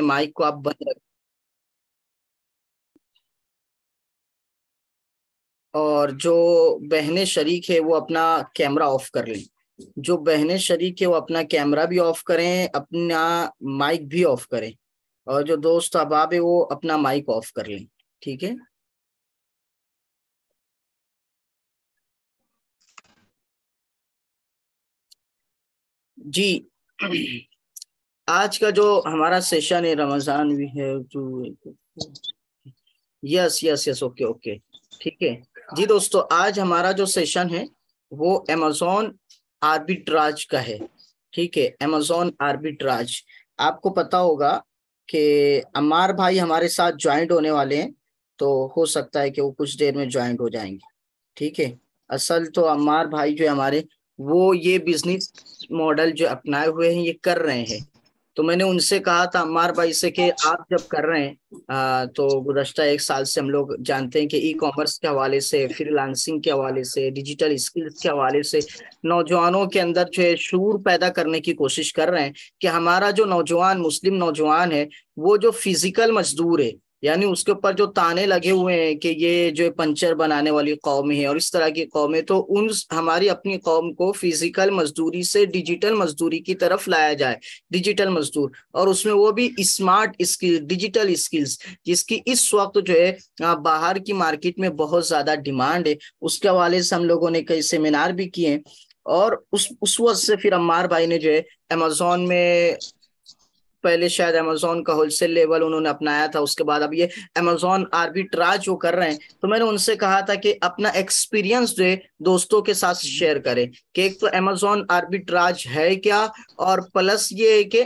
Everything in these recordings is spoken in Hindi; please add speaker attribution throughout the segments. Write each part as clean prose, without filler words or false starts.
Speaker 1: माइक को आप बंद रखें और जो बहनें शरीक है वो अपना कैमरा ऑफ कर लें। जो बहनें शरीक है वो अपना कैमरा भी ऑफ करें, अपना माइक भी ऑफ करें, और जो दोस्त अहबाब है वो अपना माइक ऑफ कर लें। ठीक है जी। आज का जो हमारा सेशन है, रमजान भी है जो, yes yes yes, okay okay, ठीक है जी दोस्तों। आज हमारा जो सेशन है वो अमेजोन आर्बिट्राज का है। ठीक है, अमेजोन आर्बिट्राज। आपको पता होगा कि अम्मार भाई हमारे साथ ज्वाइंट होने वाले हैं, तो हो सकता है कि वो कुछ देर में ज्वाइंट हो जाएंगे। ठीक है, असल तो अम्मार भाई जो है हमारे, वो ये बिजनेस मॉडल जो अपनाए हुए हैं ये कर रहे हैं। तो मैंने उनसे कहा था अम्मार भाई से कि आप जब कर रहे हैं तो गुज़श्ता 1 साल से हम लोग जानते हैं कि ई कॉमर्स के हवाले से, फ्रीलांसिंग के हवाले से, डिजिटल स्किल्स के हवाले से नौजवानों के अंदर जो है शूर पैदा करने की कोशिश कर रहे हैं कि हमारा जो नौजवान, मुस्लिम नौजवान है, वो जो फिजिकल मजदूर है, यानी उसके ऊपर जो ताने लगे हुए हैं कि ये जो पंचर बनाने वाली कौम है और इस तरह की कौम है, तो उन हमारी अपनी कौम को फिजिकल मजदूरी से डिजिटल मजदूरी की तरफ लाया जाए। डिजिटल मजदूर, और उसमें वो भी स्मार्ट स्किल, डिजिटल स्किल्स, जिसकी इस वक्त जो है बाहर की मार्केट में बहुत ज्यादा डिमांड है। उसके हवाले से हम लोगों ने कई सेमिनार भी किए, और उस वक्त से फिर अम्मार भाई ने जो है अमेजोन में, पहले शायद अमेजोन का होलसेल लेवल उन्होंने अपनाया था, उसके बाद अब ये अमेजोन आर्बिट्राज वो कर रहे हैं। तो मैंने उनसे कहा था कि अपना एक्सपीरियंस जो है दोस्तों के साथ शेयर करें कि एक तो अमेजोन आर्बिट्राज है क्या, और प्लस ये है कि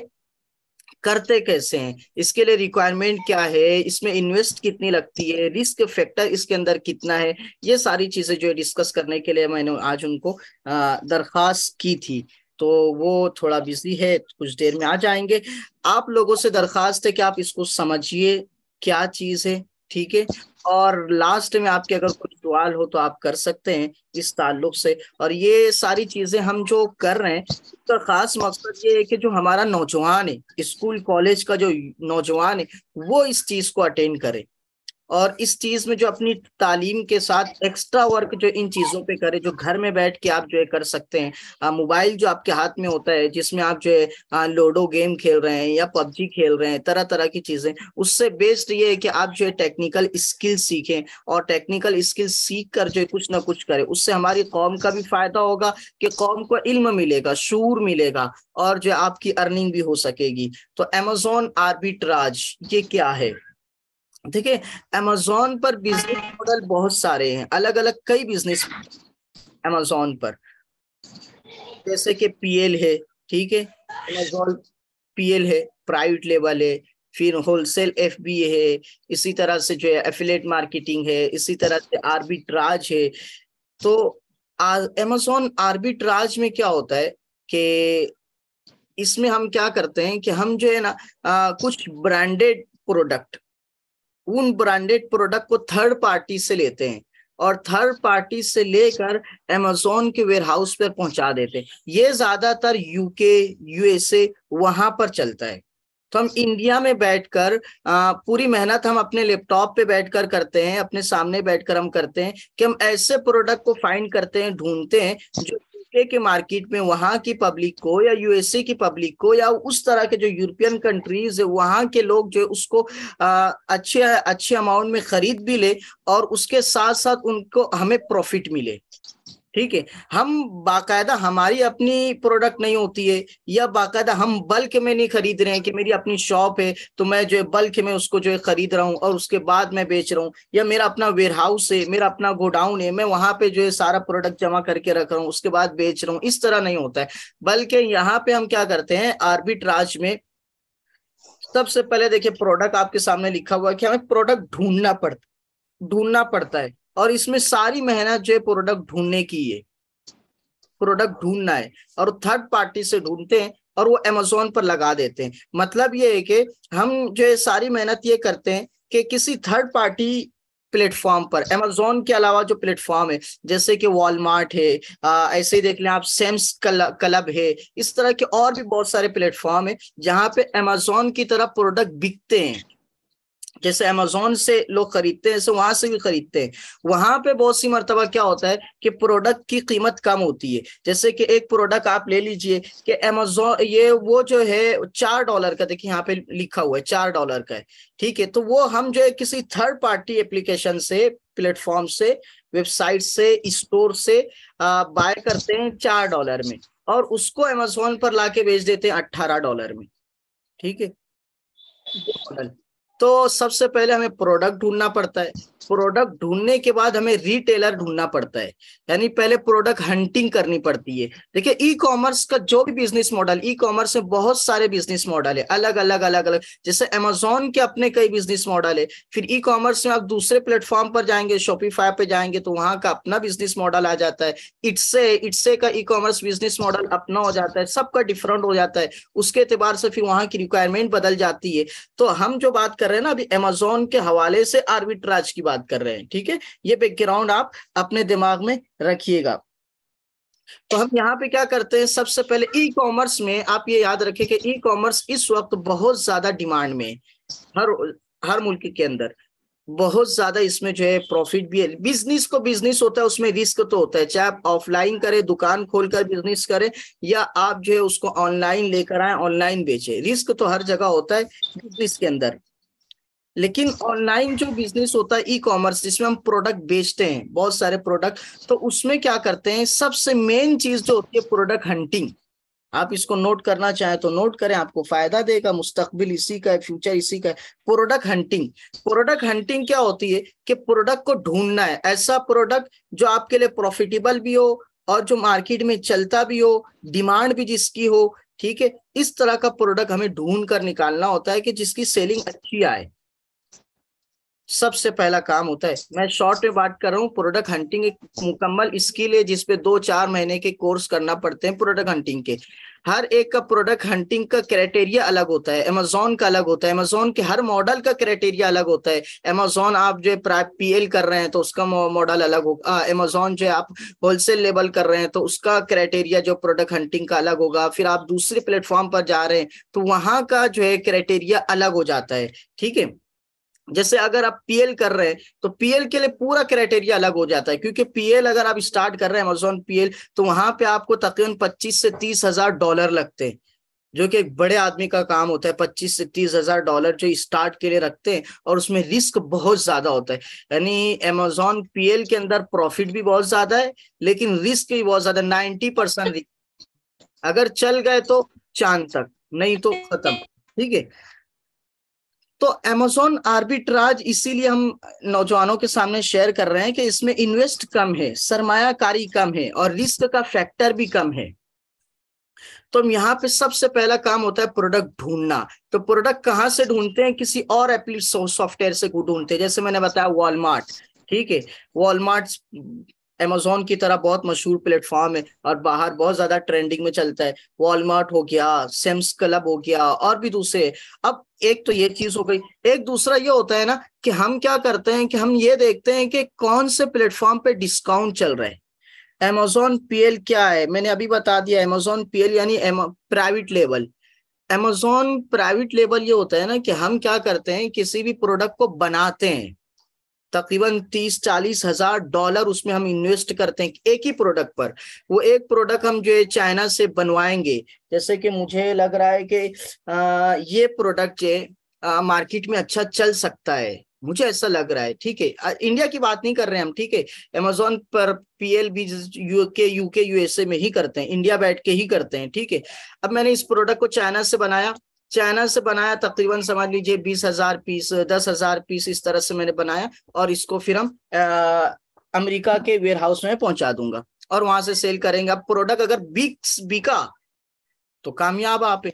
Speaker 1: करते कैसे हैं, इसके लिए रिक्वायरमेंट क्या है, इसमें इन्वेस्ट कितनी लगती है, रिस्क फैक्टर इसके अंदर कितना है। ये सारी चीजें जो है डिस्कस करने के लिए मैंने आज उनको दरखास्त की थी। तो वो थोड़ा बिजी है, कुछ देर में आ जाएंगे। आप लोगों से दरखास्त है कि आप इसको समझिए क्या चीज है। ठीक है, और लास्ट में आपके अगर कोई सवाल हो तो आप कर सकते हैं इस ताल्लुक से। और ये सारी चीजें हम जो कर रहे हैं, इसका खास मकसद ये है कि जो हमारा नौजवान है, स्कूल कॉलेज का जो नौजवान है, वो इस चीज को अटेंड करे, और इस चीज में जो अपनी तालीम के साथ एक्स्ट्रा वर्क जो इन चीजों पे करे, जो घर में बैठ के आप जो है कर सकते हैं। मोबाइल जो आपके हाथ में होता है, जिसमें आप जो है लूडो गेम खेल रहे हैं या पबजी खेल रहे हैं, तरह तरह की चीजें, उससे बेस्ट ये है कि आप जो है टेक्निकल स्किल सीखें, और टेक्निकल स्किल सीख कर जो है कुछ ना कुछ करें। उससे हमारी कौम का भी फायदा होगा कि कौम को इल्म मिलेगा, शूर मिलेगा, और जो आपकी अर्निंग भी हो सकेगी। तो अमेजोन आर्बिट्राज ये क्या है? देखिए, अमेजोन पर बिजनेस मॉडल बहुत सारे हैं, अलग अलग कई बिजनेस अमेजोन पर, जैसे कि पीएल है। ठीक है, अमेजोन पीएल है, प्राइवेट लेवल है। फिर होलसेल एफबीए है, इसी तरह से जो है एफिलेट मार्केटिंग है, इसी तरह से आर्बिट्राज है। तो अमेजोन आर्बिट्राज में क्या होता है कि इसमें हम क्या करते हैं कि हम जो है ना कुछ ब्रांडेड प्रोडक्ट, उन ब्रांडेड प्रोडक्ट को थर्ड पार्टी से लेते हैं, और थर्ड पार्टी से लेकर अमेजोन के वेयर हाउस पर पहुंचा देते हैं। ये ज्यादातर यूके, यूएसए वहां पर चलता है। तो हम इंडिया में बैठकर पूरी मेहनत हम अपने लैपटॉप पे बैठकर करते हैं, अपने सामने बैठकर हम करते हैं कि हम ऐसे प्रोडक्ट को फाइंड करते हैं, ढूंढते हैं जो यूके के मार्केट में वहां की पब्लिक को, या यूएसए की पब्लिक को, या उस तरह के जो यूरोपियन कंट्रीज है वहां के लोग जो उसको अच्छे अच्छे अमाउंट में खरीद भी ले, और उसके साथ साथ उनको हमें प्रॉफिट मिले। ठीक है, हम बाकायदा, हमारी अपनी प्रोडक्ट नहीं होती है, या बाकायदा हम बल्क में नहीं खरीद रहे हैं कि मेरी अपनी शॉप है तो मैं जो है बल्क में उसको जो है खरीद रहा हूँ और उसके बाद मैं बेच रहा हूँ, या मेरा अपना वेयर हाउस है, मेरा अपना गोडाउन है, मैं वहां पे जो है सारा प्रोडक्ट जमा करके रख रहा हूँ, उसके बाद बेच रहा हूँ। इस तरह नहीं होता है, बल्कि यहाँ पे हम क्या करते हैं आर्बिट्राज में, सबसे पहले देखिए प्रोडक्ट आपके सामने लिखा हुआ है कि हमें प्रोडक्ट ढूंढना पड़ता है, और इसमें सारी मेहनत जो है प्रोडक्ट ढूंढने की है, प्रोडक्ट ढूंढना है, और थर्ड पार्टी से ढूंढते हैं और वो अमेजोन पर लगा देते हैं। मतलब ये है कि हम जो है सारी मेहनत ये करते हैं कि किसी थर्ड पार्टी प्लेटफॉर्म पर, अमेजोन के अलावा जो प्लेटफॉर्म है जैसे कि वॉलमार्ट है, ऐसे ही देख लें आप, सेम्स क्लब है, इस तरह के और भी बहुत सारे प्लेटफॉर्म है जहां पे अमेजोन की तरह प्रोडक्ट बिकते हैं। जैसे अमेजोन से लोग खरीदते हैं ऐसे वहां से भी खरीदते हैं। वहां पे बहुत सी मर्तबा क्या होता है कि प्रोडक्ट की कीमत कम होती है। जैसे कि एक प्रोडक्ट आप ले लीजिए कि अमेजोन ये वो जो है $4 का, देखिए यहाँ पे लिखा हुआ है $4 का है, ठीक है। तो वो हम जो है किसी थर्ड पार्टी एप्लीकेशन से, प्लेटफॉर्म से, वेबसाइट से, स्टोर से बाय करते हैं $4 में, और उसको अमेजोन पर लाके बेच देते हैं $18 में, ठीक है। तो सबसे पहले हमें प्रोडक्ट ढूंढना पड़ता है, प्रोडक्ट ढूंढने के बाद हमें रिटेलर ढूंढना पड़ता है, यानी पहले प्रोडक्ट हंटिंग करनी पड़ती है। देखिए ई कॉमर्स का जो भी बिजनेस मॉडल, ई कॉमर्स में बहुत सारे बिजनेस मॉडल है, अलग अलग अलग अलग, जैसे अमेजोन के अपने कई बिजनेस मॉडल है। फिर ई कॉमर्स में आप दूसरे प्लेटफॉर्म पर जाएंगे, शॉपिफाई पे जाएंगे तो वहां का अपना बिजनेस मॉडल आ जाता है। इट्से का ई कॉमर्स बिजनेस मॉडल अपना हो जाता है, सबका डिफरेंट हो जाता है। उसके एतबार से फिर वहां की रिक्वायरमेंट बदल जाती है। तो हम जो बात कर रहे हैं ना अभी अमेजोन के हवाले से आर्बिट्राज की बात कर रहे हैं, ठीक है। ये बैकग्राउंड आप अपने दिमाग में रखिएगा। तो हम यहाँ पे क्या करते हैं, सबसे पहले ई कॉमर्स में आप ये याद रखें कि ई कॉमर्स इस वक्त बहुत ज्यादा डिमांड में, हर हर मुल्क के अंदर बहुत ज्यादा इसमें जो है प्रॉफिट भी है। बिजनेस को बिजनेस होता है, उसमें रिस्क तो होता है, चाहे आप ऑफलाइन करें, दुकान खोलकर बिजनेस करें, या आप जो है उसको ऑनलाइन लेकर आए, ऑनलाइन बेचे, रिस्क तो हर जगह होता है बिजनेस के अंदर। लेकिन ऑनलाइन जो बिजनेस होता है ई कॉमर्स, जिसमें हम प्रोडक्ट बेचते हैं, बहुत सारे प्रोडक्ट, तो उसमें क्या करते हैं, सबसे मेन चीज जो होती है प्रोडक्ट हंटिंग। आप इसको नोट करना चाहें तो नोट करें, आपको फायदा देगा, मुस्तकबिल इसी का है, फ्यूचर इसी का है। प्रोडक्ट हंटिंग, प्रोडक्ट हंटिंग क्या होती है कि प्रोडक्ट को ढूंढना है, ऐसा प्रोडक्ट जो आपके लिए प्रॉफिटेबल भी हो और जो मार्केट में चलता भी हो, डिमांड भी जिसकी हो, ठीक है। इस तरह का प्रोडक्ट हमें ढूंढ कर निकालना होता है कि जिसकी सेलिंग अच्छी आए। सबसे पहला काम होता है, मैं शॉर्ट में बात कर रहा हूँ, प्रोडक्ट हंटिंग एक मुकम्मल स्किल है जिसपे 2-4 महीने के कोर्स करना पड़ते हैं प्रोडक्ट हंटिंग के। हर एक का प्रोडक्ट हंटिंग का क्राइटेरिया अलग होता है, अमेजोन का अलग होता है, अमेजोन के हर मॉडल का क्राइटेरिया अलग होता है। अमेजोन आप जो पीएल कर रहे हैं तो उसका मॉडल अलग होगा, अमेजोन जो आप होलसेल लेवल कर रहे हैं तो उसका क्राइटेरिया जो प्रोडक्ट हंटिंग का अलग होगा। फिर आप दूसरे प्लेटफॉर्म पर जा रहे हैं तो वहां का जो है क्राइटेरिया अलग हो जाता है, ठीक है। जैसे अगर आप पीएल कर रहे हैं तो पीएल के लिए पूरा क्राइटेरिया अलग हो जाता है, क्योंकि पीएल अगर आप स्टार्ट कर रहे हैं अमेजोन पीएल, तो वहां पे आपको तकरीबन 25 से 30 हजार डॉलर लगते हैं, जो कि एक बड़े आदमी का काम होता है। 25 से 30 हजार डॉलर जो स्टार्ट के लिए रखते हैं, और उसमें रिस्क बहुत ज्यादा होता है। यानी अमेजोन पीएल के अंदर प्रॉफिट भी बहुत ज्यादा है, लेकिन रिस्क भी बहुत ज्यादा, 90% रिस्क। अगर चल गए तो चांद तक, नहीं तो खत्म, ठीक है। तो अमेजोन आर्बिट्राज इसीलिए हम नौजवानों के सामने शेयर कर रहे हैं कि इसमें इन्वेस्ट कम है, सरमायाकारी कम है, और रिस्क का फैक्टर भी कम है। तो यहाँ पे सबसे पहला काम होता है प्रोडक्ट ढूंढना। तो प्रोडक्ट कहाँ से ढूंढते हैं, किसी और एप्लीकेशन सॉफ्टवेयर से ढूंढते हैं। जैसे मैंने बताया वॉलमार्ट, ठीक है, वॉलमार्ट अमेजोन की तरह बहुत मशहूर प्लेटफॉर्म है और बाहर बहुत ज्यादा ट्रेंडिंग में चलता है। वॉलमार्ट हो गया, सेम्स क्लब हो गया, और भी दूसरे। अब एक तो ये चीज हो गई, एक दूसरा ये होता है ना कि हम क्या करते हैं कि हम ये देखते हैं कि कौन से प्लेटफॉर्म पे डिस्काउंट चल रहा है। अमेजोन पीएल क्या है, मैंने अभी बता दिया। अमेजोन पीएल यानी private level. Amazon private level ये होता है ना कि हम क्या करते हैं, किसी भी प्रोडक्ट को बनाते हैं, तकरीबन 30-40 हजार डॉलर उसमें हम इन्वेस्ट करते हैं एक ही प्रोडक्ट पर। वो एक प्रोडक्ट हम जो है चाइना से बनवाएंगे। जैसे कि मुझे लग रहा है कि ये प्रोडक्ट जो मार्केट में अच्छा चल सकता है, मुझे ऐसा लग रहा है, ठीक है। इंडिया की बात नहीं कर रहे हैं हम, ठीक है। अमेजोन पर पीएल भी यूके यूएसए में ही करते हैं, इंडिया बैठ के ही करते हैं, ठीक है। अब मैंने इस प्रोडक्ट को चाइना से बनाया, तकरीबन समझ लीजिए 20,000 पीस, 10,000 पीस, इस तरह से मैंने बनाया, और इसको फिर हम अमेरिका के वेयर हाउस में पहुंचा दूंगा और वहां से सेल करेंगे। अब प्रोडक्ट अगर बिका तो कामयाब आप है।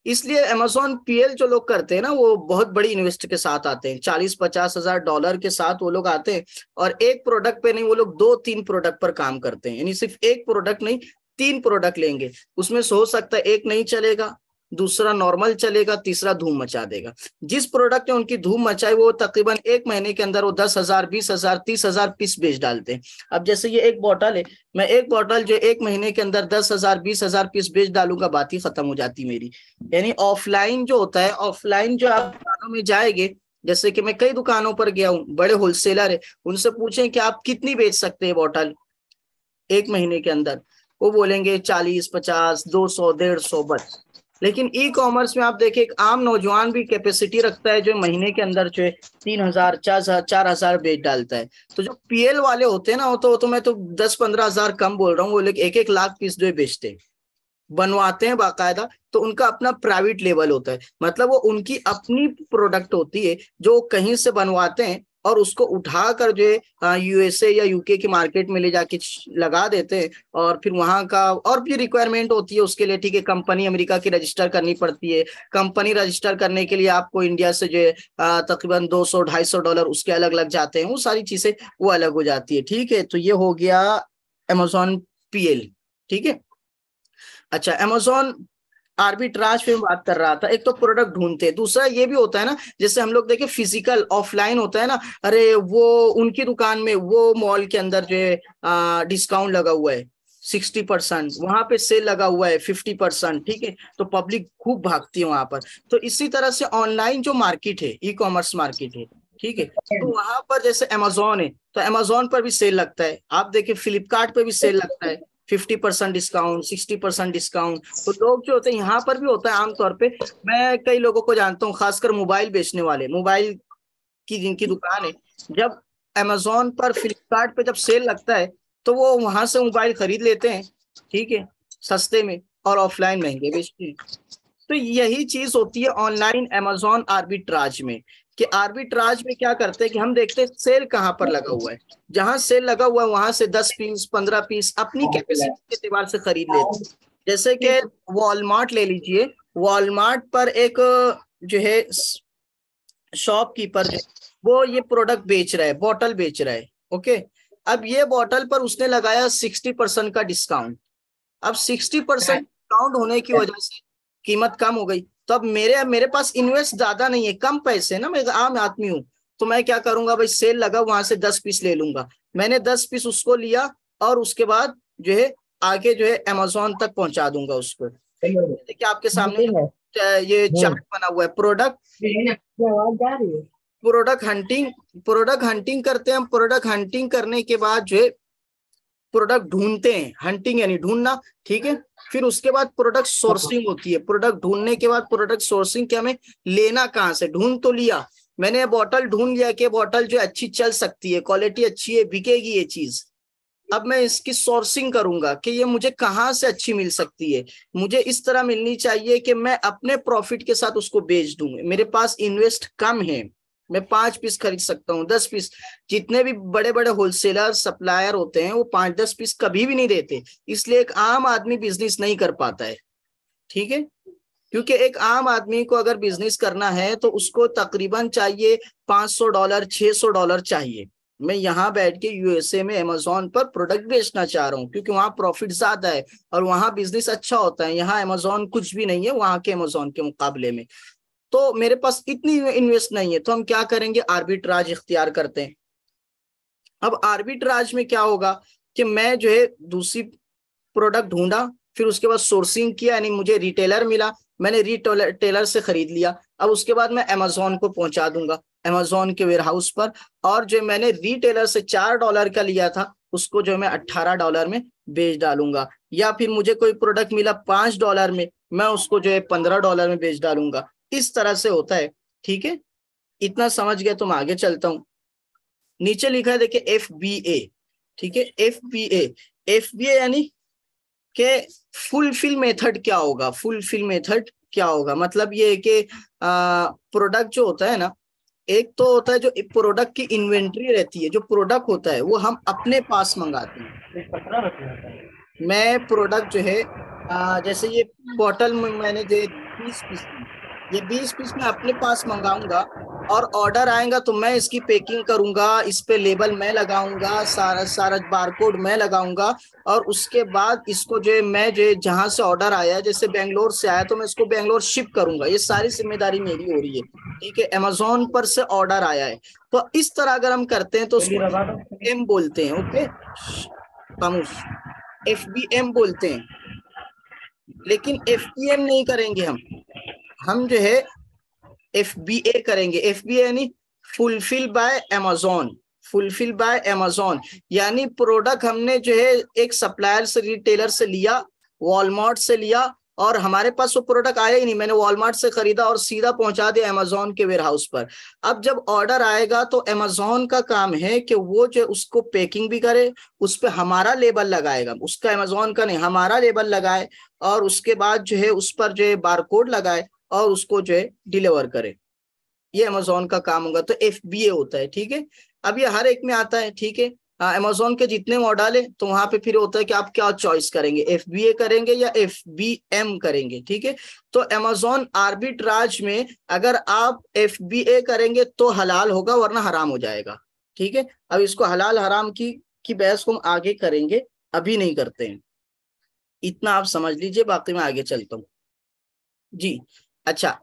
Speaker 1: इसलिए अमेजोन पीएल जो लोग करते हैं ना, वो बहुत बड़ी इन्वेस्ट के साथ आते हैं, 40-50 हजार डॉलर के साथ वो लोग आते हैं। और एक प्रोडक्ट पे नहीं, वो लोग 2-3 प्रोडक्ट पर काम करते हैं, यानी सिर्फ एक प्रोडक्ट नहीं, 3 प्रोडक्ट लेंगे। उसमें से हो सकता है एक नहीं चलेगा, दूसरा नॉर्मल चलेगा, तीसरा धूम मचा देगा। जिस प्रोडक्ट ने उनकी धूम मचाई वो तकरीबन 1 महीने के अंदर वो 10,000, 20,000, 30,000 पीस बेच डालते हैं। अब जैसे ये एक बॉटल है, मैं एक बॉटल जो 1 महीने के अंदर 10,000, 20,000 पीस बेच डालूंगा, बात ही खत्म हो जाती मेरी। यानी ऑफलाइन जो होता है, ऑफलाइन जो आप दुकानों में जाएंगे, जैसे कि मैं कई दुकानों पर गया हूँ, बड़े होलसेलर है, उनसे पूछें कि आप कितनी बेच सकते हैं बॉटल 1 महीने के अंदर, वो बोलेंगे 40, 50, 200, 150 बस। लेकिन ई कॉमर्स में आप देखिए एक आम नौजवान भी कैपेसिटी रखता है जो महीने के अंदर जो है 3,000, 4,000, 4,000 बेच डालता है। तो जो पीएल वाले होते हैं ना, वो तो मैं तो 10-15 हजार कम बोल रहा हूँ, वो लोग 1-1 लाख पीस जो है बेचते हैं, बनवाते हैं बाकायदा। तो उनका अपना प्राइवेट लेवल होता है, मतलब वो उनकी अपनी प्रोडक्ट होती है जो कहीं से बनवाते हैं और उसको उठाकर जो है यूएसए या यूके की मार्केट में ले जाके लगा देते हैं। और फिर वहां का और भी रिक्वायरमेंट होती है उसके लिए, ठीक है, कंपनी अमेरिका की रजिस्टर करनी पड़ती है। कंपनी रजिस्टर करने के लिए आपको इंडिया से जो है तकरीबन 200-250 डॉलर उसके अलग लग जाते हैं, वो सारी चीजें वो अलग हो जाती है। ठीक है, तो ये हो गया अमेजोन पीएल। ठीक है, अच्छा, अमेजोन आर्बिट्राज पे मैं बात कर रहा था। एक तो प्रोडक्ट ढूंढते हैं, दूसरा ये भी होता है ना, जैसे हम लोग देखे फिजिकल ऑफलाइन होता है ना, अरे वो उनकी दुकान में, वो मॉल के अंदर जो है डिस्काउंट लगा हुआ है 60%, वहां पे सेल लगा हुआ है 50%। ठीक है, तो पब्लिक खूब भागती है वहां पर। तो इसी तरह से ऑनलाइन जो मार्केट है, ई कॉमर्स मार्केट है, ठीक है, तो वहां पर जैसे अमेजोन है, तो अमेजोन पर भी सेल लगता है। आप देखिए फ्लिपकार्ट पे भी सेल लगता है, 50% डिस्काउंट, 60% डिस्काउंट। तो लोग जो होते हैं, यहाँ पर भी होता है आमतौर पे। मैं कई लोगों को जानता हूँ, खासकर मोबाइल बेचने वाले, मोबाइल की जिनकी दुकान है, जब अमेजोन पर, फ्लिपकार्ट पे जब सेल लगता है तो वो वहां से मोबाइल खरीद लेते हैं, ठीक है, सस्ते में, और ऑफलाइन महंगे बेचते हैं। तो यही चीज होती है ऑनलाइन अमेजोन आर्बिट्राज में, कि आर्बिट्राज में क्या करते हैं कि हम देखते हैं सेल कहाँ पर लगा हुआ है, जहां सेल लगा हुआ है वहां से 10 पीस, 15 पीस अपनी कैपेसिटी के एतबार से खरीद लेते हैं। जैसे कि वॉलमार्ट ले लीजिए, वॉलमार्ट पर एक जो है शॉपकीपर, जो वो ये प्रोडक्ट बेच रहा है, बॉटल बेच रहा है, ओके। अब ये बॉटल पर उसने लगाया 60% का डिस्काउंट। अब 60% डिस्काउंट होने की वजह से कीमत कम हो गई। तो अब मेरे पास इन्वेस्ट ज्यादा नहीं है, कम पैसे ना, मैं आम आदमी हूं, तो मैं क्या करूंगा भाई, सेल लगा वहां से 10 पीस ले लूंगा। मैंने 10 पीस उसको लिया और उसके बाद जो है आगे जो है अमेजोन तक पहुंचा दूंगा उसको। देखिए आपके सामने ये चार्ट बना हुआ है, प्रोडक्ट हंटिंग करते हैं हम। प्रोडक्ट हंटिंग करने के बाद जो है प्रोडक्ट ढूंढते हैं, हंटिंग यानी ढूंढना, ठीक है। फिर उसके बाद प्रोडक्ट सोर्सिंग होती है। प्रोडक्ट ढूंढने के बाद प्रोडक्ट सोर्सिंग, क्या हमें लेना कहाँ से, ढूंढ तो लिया मैंने, बॉटल ढूंढ लिया कि बॉटल जो अच्छी चल सकती है, क्वालिटी अच्छी है, बिकेगी ये चीज। अब मैं इसकी सोर्सिंग करूंगा कि ये मुझे कहाँ से अच्छी मिल सकती है, मुझे इस तरह मिलनी चाहिए कि मैं अपने प्रॉफिट के साथ उसको बेच दूं। मेरे पास इन्वेस्ट कम है, मैं 5 पीस खरीद सकता हूँ, 10 पीस। जितने भी बड़े बड़े होलसेलर सप्लायर होते हैं वो 5-10 पीस कभी भी नहीं देते, इसलिए एक आम आदमी बिजनेस नहीं कर पाता है, ठीक है। क्योंकि एक आम आदमी को अगर बिजनेस करना है तो उसको तकरीबन चाहिए $500, $600 चाहिए। मैं यहाँ बैठ के यूएसए में अमेजोन पर प्रोडक्ट बेचना चाह रहा हूँ क्योंकि वहां प्रॉफिट ज्यादा है और वहां बिजनेस अच्छा होता है। यहाँ अमेजोन कुछ भी नहीं है वहां के अमेजोन के मुकाबले में। तो मेरे पास इतनी इन्वेस्ट नहीं है, तो हम क्या करेंगे, आर्बिट्राज इख्तियार करते हैं। अब आर्बिट्राज में क्या होगा कि मैं जो है दूसरी प्रोडक्ट ढूंढा, फिर उसके बाद सोर्सिंग किया, यानी मुझे रिटेलर मिला, मैंने रिटेलर से खरीद लिया। अब उसके बाद मैं अमेजोन को पहुंचा दूंगा, अमेजोन के वेयरहाउस पर। और जो मैंने रिटेलर से $4 का लिया था उसको जो मैं $18 में बेच डालूंगा। या फिर मुझे कोई प्रोडक्ट मिला $5 में, मैं उसको जो है $15 में बेच डालूंगा। इस तरह से होता है, ठीक है। इतना समझ गया तो मैं आगे चलता हूँ। नीचे लिखा है देखिए FBA, ठीक है, FBA यानी कि फुलफिल मेथड क्या होगा। फुलफिल मेथड क्या होगा मतलब ये है कि प्रोडक्ट जो होता है ना, एक तो होता है जो प्रोडक्ट की इन्वेंट्री रहती है, जो प्रोडक्ट होता है वो हम अपने पास मंगाते हैं। मैं प्रोडक्ट जो है जैसे ये बॉटल में मैंने जो 20 पीस, ये 20 पीस मैं अपने पास मंगाऊंगा, और ऑर्डर आएगा तो मैं इसकी पैकिंग करूंगा, इस पे लेबल मैं लगाऊंगा, सारा बारकोड मैं लगाऊंगा, और उसके बाद इसको जो है मैं जो जहां से ऑर्डर आया, जैसे बेंगलोर से आया तो मैं इसको बेंगलोर शिप करूंगा। ये सारी जिम्मेदारी मेरी हो रही है, ठीक है। अमेजोन पर से ऑर्डर आया है, तो इस तरह अगर हम करते हैं तो उसको एम बोलते हैं। ओके खामोश, FBM बोलते हैं। लेकिन FBM नहीं करेंगे हम जो है FBA करेंगे। FBA यानी fulfil bye Amazon. Fulfil bye Amazon यानी प्रोडक्ट हमने जो है एक सप्लायर से, रिटेलर से लिया, वॉलमार्ट से लिया, और हमारे पास वो प्रोडक्ट आया ही नहीं, मैंने वॉलमार्ट से खरीदा और सीधा पहुंचा दिया अमेजोन के वेयर हाउस पर। अब जब ऑर्डर आएगा तो अमेजोन का काम है कि वो जो उसको पैकिंग भी करे, उस पर हमारा लेबल लगाएगा, उसका अमेजोन का नहीं, हमारा लेबल लगाए, और उसके बाद जो है उस पर जो है बारकोड लगाए और उसको जो है डिलीवर करे। ये अमेजोन का काम होगा, तो FBA होता है, ठीक है। अब ये हर एक में आता है, ठीक है। अमेजोन के जितने मॉडल है तो वहां पे फिर होता है कि आप क्या चॉइस करेंगे, FBA करेंगे या FBM करेंगे, ठीक है। तो अमेजोन आर्बिट्राज में अगर आप FBA करेंगे तो हलाल होगा, वरना हराम हो जाएगा, ठीक है। अब इसको हलाल हराम की बहस को हम आगे करेंगे, अभी नहीं करते हैं, इतना आप समझ लीजिए, बाकी मैं आगे चलता हूँ जी। अच्छा,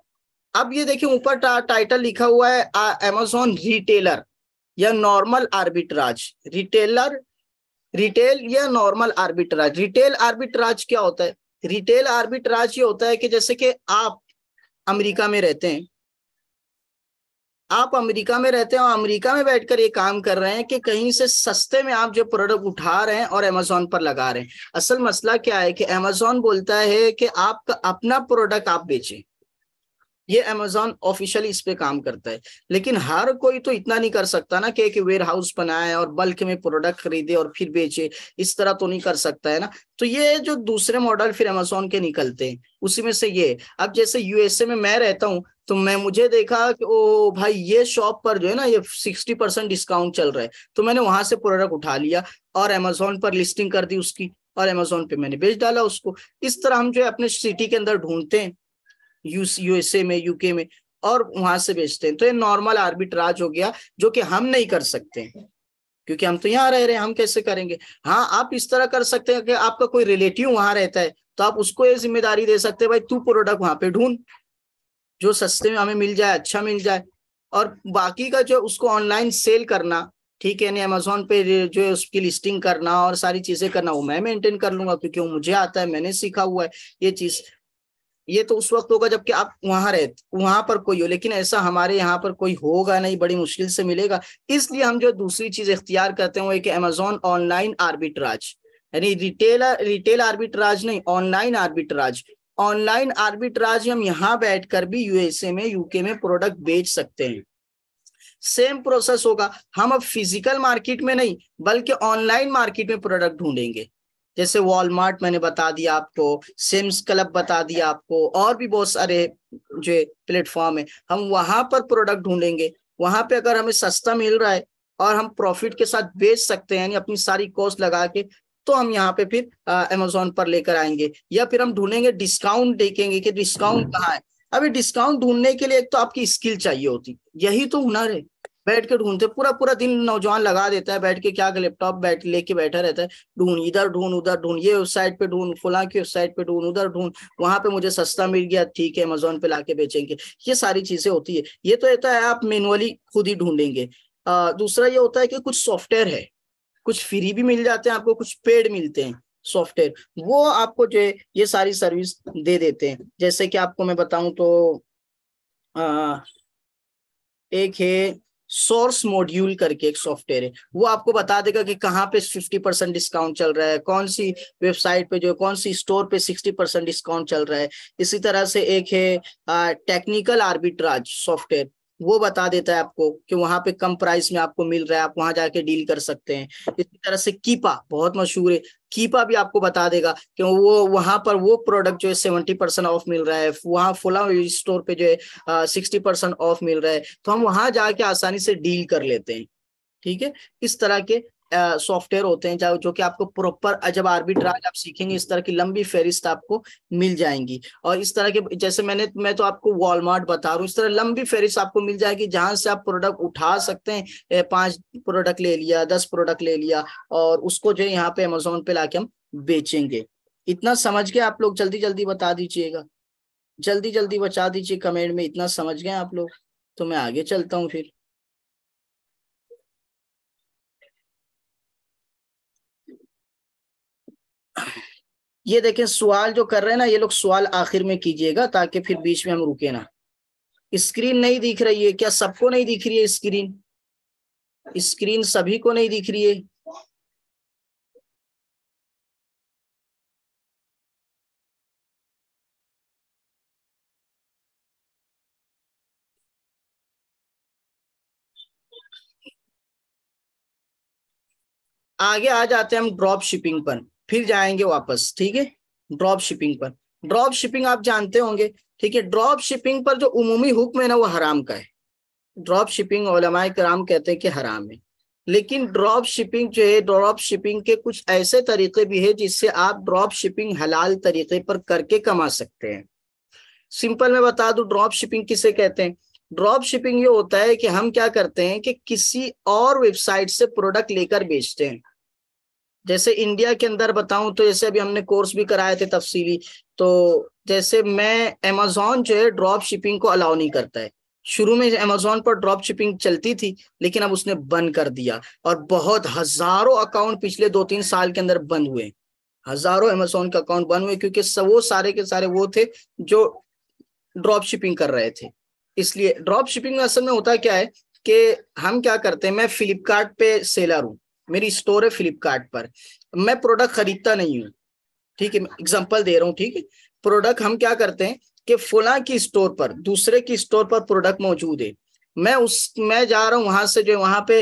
Speaker 1: अब ये देखिए ऊपर टाइटल लिखा हुआ है अमेजोन रिटेलर या नॉर्मल आर्बिट्राज। रिटेल या नॉर्मल आर्बिट्राज। रिटेल आर्बिट्राज क्या होता है? रिटेल आर्बिट्राज ये होता है कि जैसे कि आप अमेरिका में रहते हैं, और अमेरिका में बैठकर ये काम कर रहे हैं कि कहीं से सस्ते में आप जो प्रोडक्ट उठा रहे हैं और अमेजोन पर लगा रहे हैं। असल मसला क्या है कि अमेजोन बोलता है कि आपका अपना प्रोडक्ट आप बेचें, ये अमेजोन ऑफिशियली इस पे काम करता है। लेकिन हर कोई तो इतना नहीं कर सकता ना कि एक वेयर हाउस बनाए और बल्क में प्रोडक्ट खरीदे और फिर बेचे, इस तरह तो नहीं कर सकता है ना। तो ये जो दूसरे मॉडल फिर अमेजोन के निकलते हैं, उसी में से ये। अब जैसे USA में मैं रहता हूँ तो मुझे देखा कि ओ भाई ये शॉप पर जो है ना ये 60% डिस्काउंट चल रहा है, तो मैंने वहां से प्रोडक्ट उठा लिया और अमेजोन पर लिस्टिंग कर दी उसकी, और अमेजोन पे मैंने बेच डाला उसको। इस तरह हम जो है अपने सिटी के अंदर ढूंढते हैं, USA में, UK में, और वहां से बेचते हैं। तो ये नॉर्मल आर्बिट्राज हो गया, जो कि हम नहीं कर सकते क्योंकि हम तो यहाँ रह रहे हैं, हम कैसे करेंगे। हाँ, आप इस तरह कर सकते हैं कि आपका कोई रिलेटिव वहां रहता है तो आप उसको ये जिम्मेदारी दे सकते हैं, भाई तू प्रोडक्ट वहां पे ढूंढ जो सस्ते में हमें मिल जाए, अच्छा मिल जाए। और बाकी का जो उसको ऑनलाइन सेल करना, ठीक है, यानी अमेजोन पे जो है उसकी लिस्टिंग करना और सारी चीजें करना, वो मैं मेंटेन कर लूंगा क्योंकि वो मुझे आता है, मैंने सीखा हुआ है ये चीज। ये तो उस वक्त होगा जबकि आप वहां पर कोई हो, लेकिन ऐसा हमारे यहाँ पर कोई होगा नहीं, बड़ी मुश्किल से मिलेगा। इसलिए हम जो दूसरी चीज इख्तियार करते हैं वो एक अमेजोन ऑनलाइन आर्बिट्राज, यानी रिटेल आर्बिट्राज नहीं, ऑनलाइन आर्बिट्राज। ऑनलाइन आर्बिट्राज हम यहाँ बैठकर भी USA में, UK में प्रोडक्ट बेच सकते हैं। सेम प्रोसेस होगा, हम अब फिजिकल मार्केट में नहीं बल्कि ऑनलाइन मार्केट में प्रोडक्ट ढूंढेंगे। जैसे वॉलमार्ट मैंने बता दिया आपको, सिम्स क्लब बता दिया आपको, और भी बहुत सारे जो प्लेटफॉर्म है, हम वहां पर प्रोडक्ट ढूंढेंगे। वहां पे अगर हमें सस्ता मिल रहा है और हम प्रॉफिट के साथ बेच सकते हैं, यानी अपनी सारी कॉस्ट लगा के, तो हम यहाँ पे फिर अमेजोन पर लेकर आएंगे। या फिर हम ढूंढेंगे, डिस्काउंट देखेंगे कि डिस्काउंट कहाँ है। अभी डिस्काउंट ढूंढने के लिए एक तो आपकी स्किल चाहिए होती, यही तो हुनर है। बैठ के ढूंढते पूरा पूरा दिन नौजवान लगा देता है, बैठ के क्या लैपटॉप लेके बैठा रहता है, ढूंढ इधर ढूंढ उधर ढूंढ, ये वेबसाइट पे ढूंढ, फुला की वेबसाइट पे ढूंढ, उधर ढूंढ, वहां पे मुझे सस्ता मिल गया, ठीक है अमेजोन पे लाके बेचेंगे। ये सारी चीजें होती है। ये तो रहता है आप मैनुअली खुद ही ढूंढेंगे। दूसरा ये होता है कि कुछ सॉफ्टवेयर है, कुछ फ्री भी मिल जाते हैं आपको, कुछ पेड मिलते हैं सॉफ्टवेयर, वो आपको जो है ये सारी सर्विस दे देते हैं। जैसे कि आपको मैं बताऊं तो एक है सोर्स मॉड्यूल करके एक सॉफ्टवेयर है, वो आपको बता देगा कि कहाँ पे 50% डिस्काउंट चल रहा है, कौन सी वेबसाइट पे जो कौन सी स्टोर पे 60% डिस्काउंट चल रहा है। इसी तरह से एक है टेक्निकल आर्बिट्राज सॉफ्टवेयर, वो बता देता है आपको कि वहां पे कम प्राइस में आपको मिल रहा है, आप वहां जाके डील कर सकते हैं। इसी तरह से कीपा बहुत मशहूर है, कीपा भी आपको बता देगा कि वो वहां पर वो प्रोडक्ट जो है 70% ऑफ मिल रहा है, वहां फुला स्टोर पे जो है 60% ऑफ मिल रहा है, तो हम वहां जाके आसानी से डील कर लेते हैं, ठीक है। इस तरह के सॉफ्टवेयर होते हैं जो कि आपको प्रॉपर, जब आर्बिट्राज आप सीखेंगे इस तरह की लंबी फेरिस्त आपको मिल जाएंगी। और इस तरह के, जैसे मैं तो आपको वॉलमार्ट बता रहा हूँ, इस तरह लंबी फेरिस्त आपको मिल जाएगी जहां से आप प्रोडक्ट उठा सकते हैं। 5 प्रोडक्ट ले लिया, 10 प्रोडक्ट ले लिया, और उसको जो है यहाँ पे अमेजोन पे लाके हम बेचेंगे। इतना समझ के आप लोग जल्दी जल्दी बता दीजिएगा, जल्दी जल्दी बचा दीजिए कमेंट में, इतना समझ गए आप लोग? तो मैं आगे चलता हूँ फिर। ये देखें, सवाल जो कर रहे हैं ना ये लोग, सवाल आखिर में कीजिएगा ताकि फिर बीच में हम रुके ना। स्क्रीन नहीं दिख रही है क्या? सबको नहीं दिख रही है स्क्रीन? स्क्रीन सभी को नहीं दिख रही है? आगे आ जाते हैं हम ड्रॉप शिपिंग पर, फिर जाएंगे वापस, ठीक है? ड्रॉप शिपिंग पर, ड्रॉप शिपिंग आप जानते होंगे, ठीक है? ड्रॉप शिपिंग पर जो उमूमी हुक्म है ना वो हराम का है। ड्रॉप शिपिंग उलमाए कराम कहते हैं कि हराम है, लेकिन ड्रॉप शिपिंग जो है, ड्रॉप शिपिंग के कुछ ऐसे तरीके भी है जिससे आप ड्रॉप शिपिंग हलाल तरीके पर करके कमा सकते हैं। सिंपल मैं बता दूं ड्रॉप शिपिंग किसे कहते हैं। ड्रॉप शिपिंग ये होता है कि हम क्या करते हैं कि किसी और वेबसाइट से प्रोडक्ट लेकर बेचते हैं। जैसे इंडिया के अंदर बताऊं तो जैसे अभी हमने कोर्स भी कराए थे तफसीली, तो जैसे मैं, अमेजोन जो है ड्रॉप शिपिंग को अलाउ नहीं करता है। शुरू में अमेजोन पर ड्रॉप शिपिंग चलती थी, लेकिन अब उसने बंद कर दिया, और बहुत हजारों अकाउंट पिछले 2-3 साल के अंदर बंद हुए। हजारों अमेजोन के अकाउंट बंद हुए, क्योंकि वो सारे के सारे वो थे जो ड्रॉप शिपिंग कर रहे थे। इसलिए ड्रॉप शिपिंग में असल में होता क्या है कि हम क्या करते हैं, मैं फ्लिपकार्ट पे सेलर हूँ, मेरी स्टोर है फ्लिपकार्ट पर, मैं प्रोडक्ट खरीदता नहीं हूँ, ठीक है? एग्जांपल दे रहा हूँ, ठीक है? प्रोडक्ट हम क्या करते हैं कि फुला की स्टोर पर, दूसरे की स्टोर पर प्रोडक्ट मौजूद है, मैं जा रहा हूँ वहां से, जो वहां पे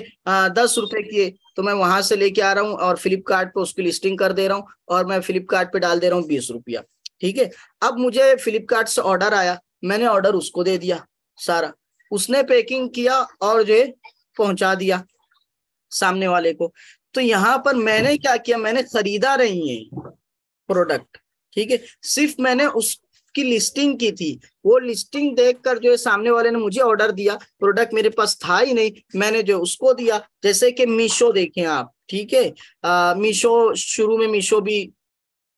Speaker 1: 10 रुपए की है, तो मैं वहां से लेके आ रहा हूँ और फ्लिपकार्ट पे उसकी लिस्टिंग कर दे रहा हूँ, और मैं फ्लिपकार्ट पे डाल दे रहा हूँ 20 रुपया, ठीक है? अब मुझे फ्लिपकार्ट से ऑर्डर आया, मैंने ऑर्डर उसको दे दिया सारा, उसने पैकिंग किया और जो पहुंचा दिया सामने वाले को। तो यहाँ पर मैंने क्या किया, मैंने खरीदा नहीं है प्रोडक्ट, ठीक है? सिर्फ मैंने उसकी लिस्टिंग की थी, वो लिस्टिंग देखकर जो है सामने वाले ने मुझे ऑर्डर दिया, प्रोडक्ट मेरे पास था ही नहीं, मैंने जो उसको दिया। जैसे कि मीशो देखें आप, ठीक है? मीशो, शुरू में मीशो भी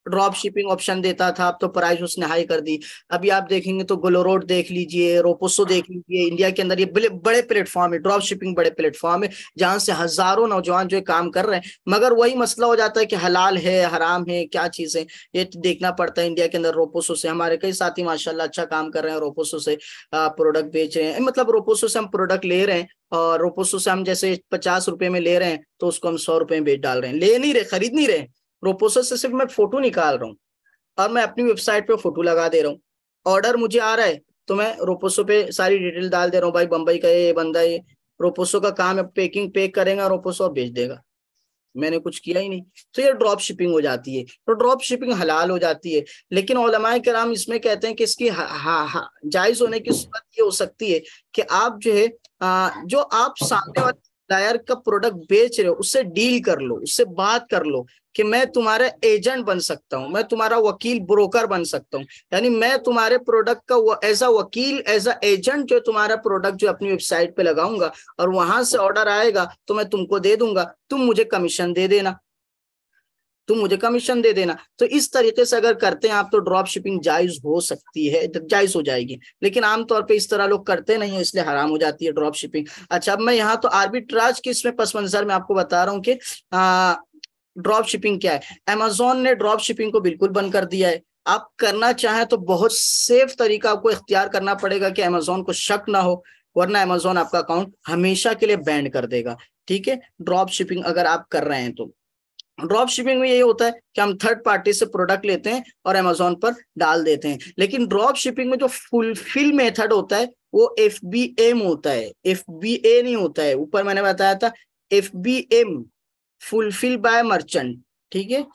Speaker 1: ड्रॉप शिपिंग ऑप्शन देता था, अब तो प्राइस उसने हाई कर दी। अभी आप देखेंगे तो ग्लोरोड देख लीजिए, रोपोसो देख लीजिए, इंडिया के अंदर ये बड़े प्लेटफॉर्म है, ड्रॉप शिपिंग बड़े प्लेटफॉर्म है जहां से हजारों नौजवान जो है काम कर रहे हैं। मगर वही मसला हो जाता है कि हलाल है हराम है क्या चीज है, ये देखना पड़ता है। इंडिया के अंदर रोपोसो से हमारे कई साथी माशाल्लाह अच्छा काम कर रहे हैं, रोपोसो से प्रोडक्ट बेच रहे हैं, मतलब रोपोसो से हम प्रोडक्ट ले रहे हैं, और रोपोसो से हम जैसे 50 रुपए में ले रहे हैं तो उसको हम 100 रुपए में बेच डाल रहे हैं, ले नहीं रहे, खरीद नहीं रहे। रोपोसो से सिर्फ मैं फोटो निकाल रहा हूँ और मैं अपनी वेबसाइट पे फोटो लगा दे रहा हूँ, ऑर्डर मुझे आ रहा है तो मैं रोपोसो पे सारी डिटेल डाल दे रहा हूँ, भाई बंबई का ये बंदा, ये रोपोसो का काम है, पैकिंग पैक करेगा रोपोसो और भेज देगा, मैंने कुछ किया ही नहीं। तो ये ड्रॉप शिपिंग हो जाती है, तो ड्रॉप शिपिंग हलाल हो जाती है। लेकिन उलमाए किराम इसमें कहते हैं कि इसकी जायज होने की सूरत ये हो सकती है कि आप जो है जो आप सामने वाले सप्लायर का प्रोडक्ट बेच रहे हो उससे डील कर लो, उससे बात कर लो कि मैं तुम्हारा एजेंट बन सकता हूं, मैं तुम्हारा वकील ब्रोकर बन सकता हूं, यानी मैं तुम्हारे प्रोडक्ट का एज अ वकील, एज अ एजेंट जो तुम्हारा प्रोडक्ट जो अपनी वेबसाइट पे लगाऊंगा, और वहां से ऑर्डर आएगा तो मैं तुमको दे दूंगा, तुम मुझे कमीशन दे देना, तुम मुझे कमीशन दे देना। तो इस तरीके से अगर करते हैं आप तो ड्रॉप शिपिंग जायज हो सकती है, जायज हो जाएगी। लेकिन आमतौर पे इस तरह लोग करते नहीं है, इसलिए हराम हो जाती है ड्रॉप शिपिंग। अच्छा, अब मैं यहाँ तो आर्बिट्राज की इसमें पस मंजर में आपको बता रहा हूँ कि ड्रॉप शिपिंग क्या है। अमेजोन ने ड्रॉप शिपिंग को बिल्कुल बंद कर दिया है। आप करना चाहें तो बहुत सेफ तरीका आपको इख्तियार करना पड़ेगा कि अमेजोन को शक ना हो, वरना अमेजोन आपका अकाउंट हमेशा के लिए बैन कर देगा, ठीक है? ड्रॉप शिपिंग अगर आप कर रहे हैं तो ड्रॉप शिपिंग में यही होता है कि हम थर्ड पार्टी से प्रोडक्ट लेते हैं और अमेजोन पर डाल देते हैं। लेकिन ड्रॉप शिपिंग में जो फुलफिल मेथड होता है वो FBM होता है, FBA नहीं होता है। ऊपर मैंने बताया था FBM, फुलफिल बाय मर्चेंट, ठीक है?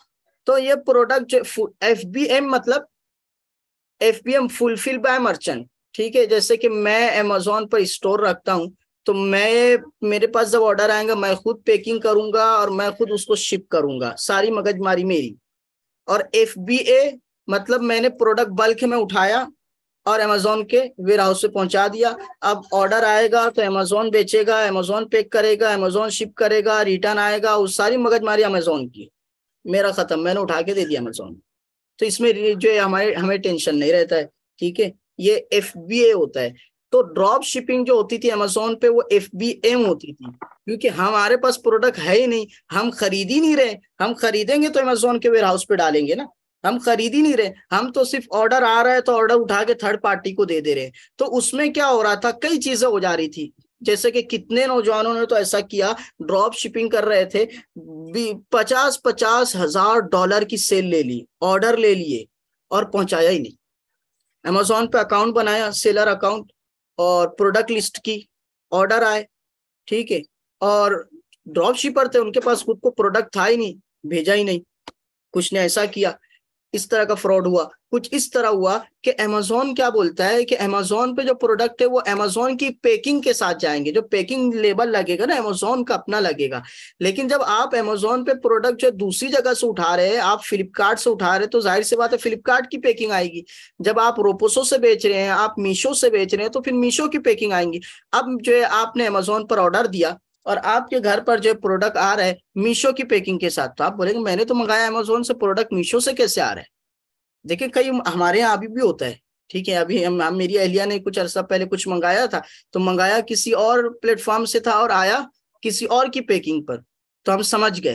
Speaker 1: तो ये प्रोडक्ट जो FBM मतलब FBM फुलफिल बाय मर्चेंट, ठीक है? जैसे कि मैं अमेजोन पर स्टोर रखता हूं तो मेरे पास जब ऑर्डर आएगा मैं खुद पैकिंग करूंगा और मैं खुद उसको शिप करूंगा, सारी मगजमारी मेरी। और FBA मतलब मैंने प्रोडक्ट बल्क में उठाया और अमेजोन के वेयर हाउस पे पहुंचा दिया। अब ऑर्डर आएगा तो अमेजोन बेचेगा, अमेजोन पैक करेगा, अमेजोन शिप करेगा, रिटर्न आएगा, उस सारी मगजमारी अमेजोन की। मेरा खत्म, मैंने उठा के दे दिया अमेजोन। तो इसमें जो है हमें टेंशन नहीं रहता है, ठीक है। ये FBA होता है। तो ड्रॉप शिपिंग जो होती थी अमेजोन पे वो FBM होती थी, क्योंकि हमारे पास प्रोडक्ट है ही नहीं, हम खरीद ही नहीं रहे। हम खरीदेंगे तो अमेजोन के वेयर हाउस पे डालेंगे ना, हम खरीद ही नहीं रहे। हम तो सिर्फ ऑर्डर आ रहा है तो ऑर्डर उठा के थर्ड पार्टी को दे दे रहे हैं। तो उसमें क्या हो रहा था, कई चीजें हो जा रही थी। जैसे कि कितने नौजवानों ने तो ऐसा किया, ड्रॉप शिपिंग कर रहे थे, 50-50 हजार की सेल ले ली, ऑर्डर ले लिए और पहुंचाया ही नहीं। अमेजोन पे अकाउंट बनाया, सेलर अकाउंट, और प्रोडक्ट लिस्ट की, ऑर्डर आए, ठीक है। और ड्रॉप शिपर थे, उनके पास खुद को प्रोडक्ट था ही नहीं, भेजा ही नहीं। कुछ ने ऐसा किया, इस तरह का फ्रॉड हुआ। कुछ इस तरह हुआ कि अमेजोन क्या बोलता है कि अमेजोन पे जो प्रोडक्ट है वो अमेजोन की पैकिंग के साथ जाएंगे, जो पैकिंग लेबल लगेगा ना अमेजोन का अपना लगेगा। लेकिन जब आप अमेजोन पे प्रोडक्ट जो दूसरी जगह से उठा रहे हैं, आप फ्लिपकार्ट से उठा रहे हैं, तो जाहिर सी बात है फ्लिपकार्ट की पैकिंग आएगी। जब आप रोपोसो से बेच रहे हैं, आप मीशो से बेच रहे हैं, तो फिर मीशो की पैकिंग आएंगी। अब जो है आपने अमेजोन पर ऑर्डर दिया और आपके घर पर जो प्रोडक्ट आ रहा है मीशो की पैकिंग के साथ, तो आप बोलेंगे मैंने तो मंगाया अमेजोन से, प्रोडक्ट मीशो से कैसे आ रहा है। देखिए कई हमारे यहाँ अभी भी होता है, ठीक है। अभी हम मेरी अहलिया ने कुछ अर्सा पहले कुछ मंगाया था, तो मंगाया किसी और प्लेटफॉर्म से था और आया किसी और की पैकिंग पर। तो हम समझ गए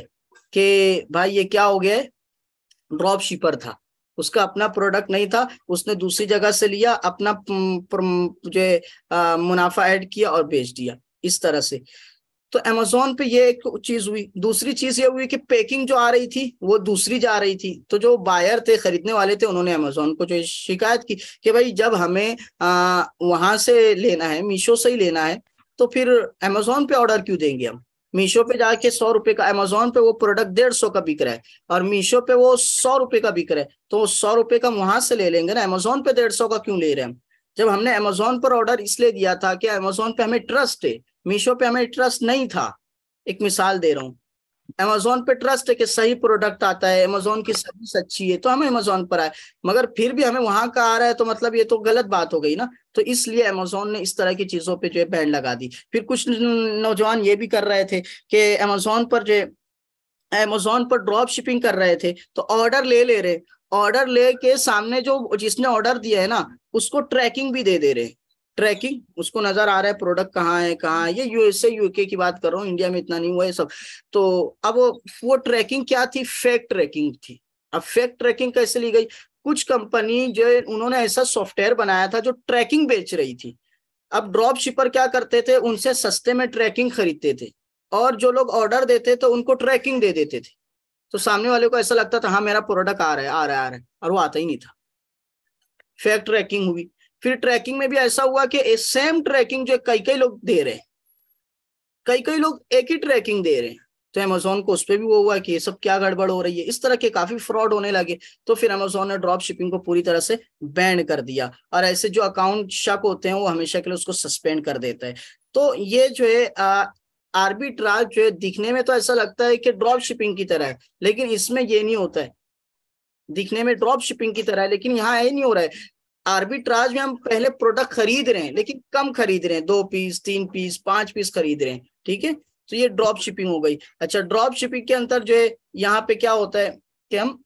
Speaker 1: कि भाई ये क्या हो गया है, ड्रॉप शिपर था, उसका अपना प्रोडक्ट नहीं था, उसने दूसरी जगह से लिया, अपना जो मुनाफा ऐड किया और बेच दिया, इस तरह से। तो अमेजोन पे ये एक चीज हुई। दूसरी चीज ये हुई कि पैकिंग जो आ रही थी वो दूसरी जा रही थी। तो जो बायर थे, खरीदने वाले थे, उन्होंने अमेजोन को जो शिकायत की कि भाई जब हमें वहां से लेना है, मीशो से ही लेना है, तो फिर अमेजोन पे ऑर्डर क्यों देंगे हम। मीशो पे जाके 100 रुपए का, अमेजोन पे वो प्रोडक्ट 150 का बिक रहा है और मीशो पे वो 100 रुपए का बिक रहा है, तो 100 रुपए का वहां से ले लेंगे ना, अमेजोन पे 150 का क्यों ले रहे हैं हम। जब हमने अमेजोन पर ऑर्डर इसलिए दिया था कि अमेजोन पे हमें ट्रस्ट है, मीशो पे हमें ट्रस्ट नहीं था। एक मिसाल दे रहा हूँ, अमेजोन पे ट्रस्ट है कि सही प्रोडक्ट आता है, अमेजोन की सर्विस अच्छी है, तो हमें अमेजोन पर आए। मगर फिर भी हमें वहां का आ रहा है, तो मतलब ये तो गलत बात हो गई ना। तो इसलिए अमेजोन ने इस तरह की चीजों पे जो है बैन लगा दी। फिर कुछ नौजवान ये भी कर रहे थे कि अमेजोन पर ड्रॉप शिपिंग कर रहे थे, तो ऑर्डर ले रहे, ऑर्डर लेके सामने जो जिसने ऑर्डर दिया है ना उसको ट्रैकिंग भी दे रहे। ट्रैकिंग, उसको नजर आ रहा है प्रोडक्ट कहाँ है। ये USA UK की बात कर रहा हूँ, इंडिया में इतना नहीं हुआ है सब। तो अब वो ट्रैकिंग क्या थी, फेक ट्रैकिंग थी। अब फेक ट्रैकिंग कैसे ली गई, कुछ कंपनी जो उन्होंने ऐसा सॉफ्टवेयर बनाया था जो ट्रैकिंग बेच रही थी। अब ड्रॉप शिपर क्या करते थे, उनसे सस्ते में ट्रैकिंग खरीदते थे और जो लोग ऑर्डर देते तो उनको ट्रैकिंग दे देते थे। तो सामने वाले को ऐसा लगता था हाँ मेरा प्रोडक्ट आ रहा है आ रहा है आ रहा है, और वो आता ही नहीं था। फेक ट्रैकिंग हुई। फिर ट्रैकिंग में भी ऐसा हुआ कि सेम ट्रैकिंग जो कई कई लोग दे रहे हैं, कई लोग एक ही ट्रैकिंग दे रहे हैं। तो अमेजोन को उस पर भी वो हुआ कि ये सब क्या गड़बड़ हो रही है, इस तरह के काफी फ्रॉड होने लगे। तो फिर अमेजोन ने ड्रॉप शिपिंग को पूरी तरह से बैन कर दिया और ऐसे जो अकाउंट शक होते हैं वो हमेशा के लिए उसको सस्पेंड कर देता है। तो ये जो है आर्बिट्राज जो है दिखने में तो ऐसा लगता है कि ड्रॉप शिपिंग की तरह है, लेकिन इसमें ये नहीं होता है। दिखने में ड्रॉप शिपिंग की तरह है लेकिन यहाँ ये नहीं हो रहा है। आर्बिट्राज में हम पहले प्रोडक्ट खरीद रहे हैं लेकिन कम खरीद रहे हैं, 2 पीस 3 पीस 5 पीस खरीद रहे हैं, ठीक है। तो ये ड्रॉप शिपिंग हो गई। अच्छा, ड्रॉप शिपिंग के अंतर जो है यहाँ पे क्या होता है कि हम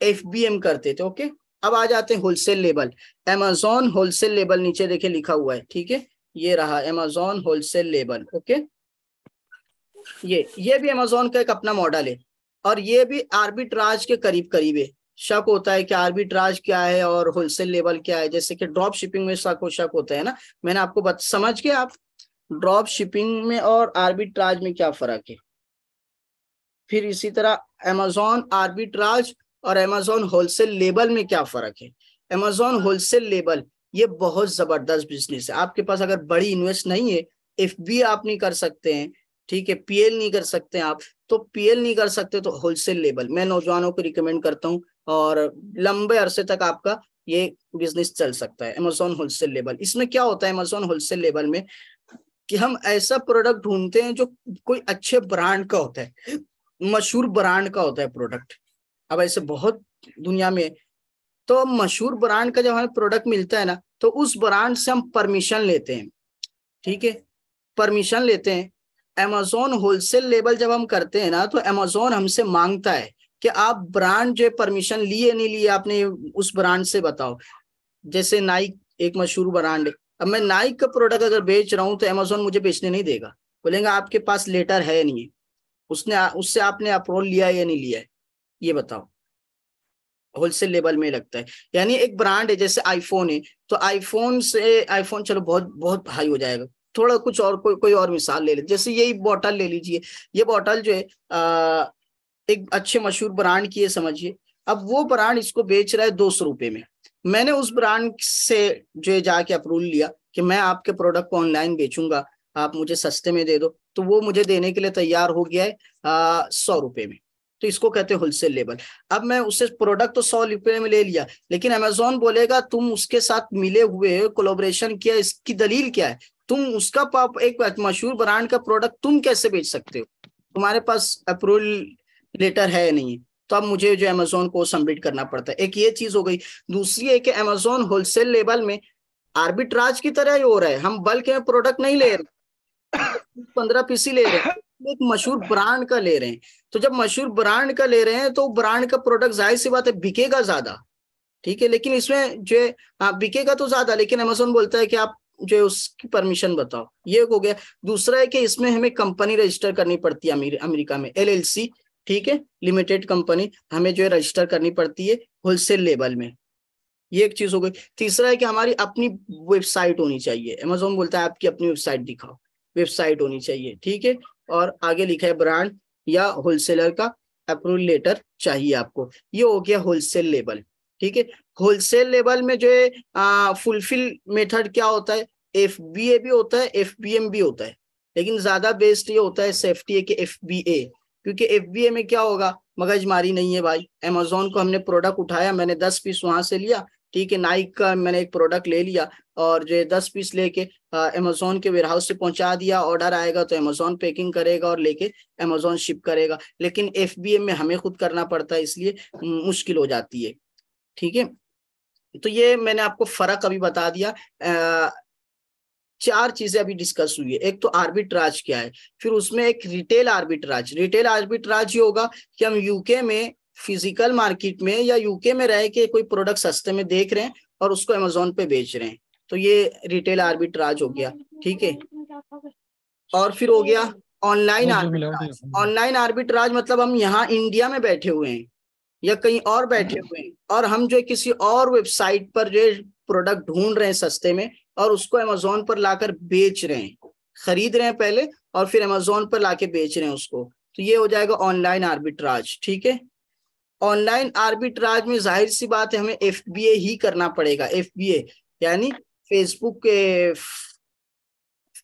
Speaker 1: FBM करते थे, ओके। अब आ जाते हैं wholesale label. Amazon wholesale label नीचे देखे लिखा हुआ है, ठीक है, ये रहा अमेजोन होलसेल लेबल, ओके। ये भी अमेजोन का एक अपना मॉडल है और ये भी आर्बिट्राज के करीब करीब है। शक होता है कि आर्बिट्राज क्या है और होलसेल लेवल क्या है, जैसे कि ड्रॉप शिपिंग में शक होता है ना। मैंने आपको समझ के आप ड्रॉप शिपिंग में और आर्बिट्राज में क्या फर्क है। फिर इसी तरह अमेजोन आर्बिट्राज और अमेजोन होलसेल लेबल में क्या फर्क है। अमेजोन होलसेल लेबल ये बहुत जबरदस्त बिजनेस है। आपके पास अगर बड़ी इन्वेस्ट नहीं है, FB आप नहीं कर सकते हैं, ठीक है, PL नहीं कर सकते आप, तो PL नहीं कर सकते तो होलसेल लेबल मैं नौजवानों को रिकमेंड करता हूँ और लंबे अरसे तक आपका ये बिजनेस चल सकता है। अमेजोन होलसेल लेबल, इसमें क्या होता है, अमेजोन होलसेल लेबल में कि हम ऐसा प्रोडक्ट ढूंढते हैं जो कोई अच्छे ब्रांड का होता है, मशहूर ब्रांड का होता है प्रोडक्ट। अब ऐसे बहुत दुनिया में, तो मशहूर ब्रांड का जब हमें प्रोडक्ट मिलता है ना, तो उस ब्रांड से हम परमिशन लेते हैं, ठीक है, परमिशन लेते हैं। अमेजोन होलसेल लेवल जब हम करते हैं ना, तो अमेजोन हमसे मांगता है कि आप ब्रांड जो परमिशन लिए नहीं लिए आपने, उस ब्रांड से बताओ। जैसे नाइक एक मशहूर ब्रांड है, अब मैं नाइक का प्रोडक्ट अगर बेच रहा हूँ तो अमेजोन मुझे बेचने नहीं देगा, बोलेंगे आपके पास लेटर है नहीं है, उससे आपने अप्रूवल लिया है या नहीं लिया है, ये बताओ। होलसेल लेवल में लगता है। यानी एक ब्रांड है, जैसे आईफोन है, तो आईफोन से, आईफोन चलो बहुत बहुत हाई हो जाएगा, थोड़ा कुछ और कोई और मिसाल ले ले, जैसे यही बॉटल ले लीजिए। ये बॉटल जो है एक अच्छे मशहूर ब्रांड की है समझिए। अब वो ब्रांड इसको बेच रहा है 200 रुपए में, मैंने उस ब्रांड से जो है जाके अप्रूवल लिया कि मैं आपके प्रोडक्ट को ऑनलाइन बेचूंगा, आप मुझे सस्ते में दे दो, तो वो मुझे देने के लिए तैयार हो गया है 100 रुपए में, तो इसको कहते हैं होलसेल लेवल। अब मैं उससे प्रोडक्ट तो 100 रुपए में ले लिया, लेकिन अमेजोन बोलेगा तुम उसके साथ मिले हुए कोलैबोरेशन किया, इसकी दलील क्या है, तुम उसका एक मशहूर ब्रांड का प्रोडक्ट तुम कैसे बेच सकते हो, तुम्हारे पास अप्रूवल लेटर है नहीं। तो अब मुझे जो अमेजोन को सबमिट करना पड़ता है, एक ये चीज हो गई। दूसरी है कि अमेजोन होलसेल लेवल में आर्बिट्राज की तरह ही हो रहा है, हम बल्क में प्रोडक्ट नहीं ले रहे, 15 पीस ही ले रहे हैं, एक मशहूर ब्रांड का ले रहे हैं। तो जब मशहूर ब्रांड का ले रहे हैं तो ब्रांड का प्रोडक्ट जाहिर सी बात है बिकेगा ज्यादा, ठीक है, लेकिन इसमें जो बिकेगा तो ज्यादा, लेकिन अमेजोन बोलता है कि आप जो है उसकी परमिशन बताओ, ये हो गया। दूसरा है कि इसमें हमें कंपनी रजिस्टर करनी पड़ती है अमेरिका में, LLC, ठीक है, लिमिटेड कंपनी हमें जो है रजिस्टर करनी पड़ती है होलसेल लेवल में, ये एक चीज हो गई। तीसरा है कि हमारी अपनी वेबसाइट होनी चाहिए, अमेजोन बोलता है आपकी अपनी वेबसाइट दिखाओ, वेबसाइट होनी चाहिए, ठीक है, और आगे लिखा है ब्रांड या होलसेलर का अप्रूवल लेटर चाहिए आपको। ये हो गया होलसेल लेवल, ठीक है। होलसेल लेवल में जो है फुलफिल मेथड क्या होता है, FBA भी होता है, FBM भी होता है, लेकिन ज्यादा बेस्ट ये होता है सेफ्टी है कि FBA, क्योंकि FBA में क्या होगा, मगजमारी नहीं है भाई। अमेजोन को हमने प्रोडक्ट उठाया, मैंने 10 पीस वहां से लिया, ठीक है, नाइक का मैंने एक प्रोडक्ट ले लिया और जो 10 पीस लेके अमेजोन के वेयरहाउस से पहुंचा दिया, ऑर्डर आएगा तो अमेजोन पैकिंग करेगा और लेके अमेजोन शिप करेगा। लेकिन FBM में हमें खुद करना पड़ता है, इसलिए मुश्किल हो जाती है, ठीक है। तो ये मैंने आपको फर्क अभी बता दिया। 4 चीजें अभी डिस्कस हुई है। एक तो आर्बिट्राज क्या है, फिर उसमें एक रिटेल आर्बिट्राज। रिटेल आर्बिट्राज ये होगा कि हम यूके में फिजिकल मार्केट में या यूके में रह के कोई प्रोडक्ट सस्ते में देख रहे हैं और उसको अमेजोन पे बेच रहे हैं, तो ये रिटेल आर्बिट्राज हो गया, ठीक है। और फिर हो गया ऑनलाइन आर्बिट्राज। ऑनलाइन आर्बिट्राज मतलब हम यहाँ इंडिया में बैठे हुए हैं या कहीं और बैठे हुए हैं और हम जो किसी और वेबसाइट पर जो प्रोडक्ट ढूंढ रहे हैं सस्ते में और उसको अमेजोन पर लाकर बेच रहे हैं, खरीद रहे हैं पहले और फिर अमेजोन पर लाके बेच रहे हैं उसको, तो ये हो जाएगा ऑनलाइन आर्बिट्राज, ठीक है। ऑनलाइन आर्बिट्राज में जाहिर सी बात है हमें FBA ही करना पड़ेगा। FBA यानी फेसबुक के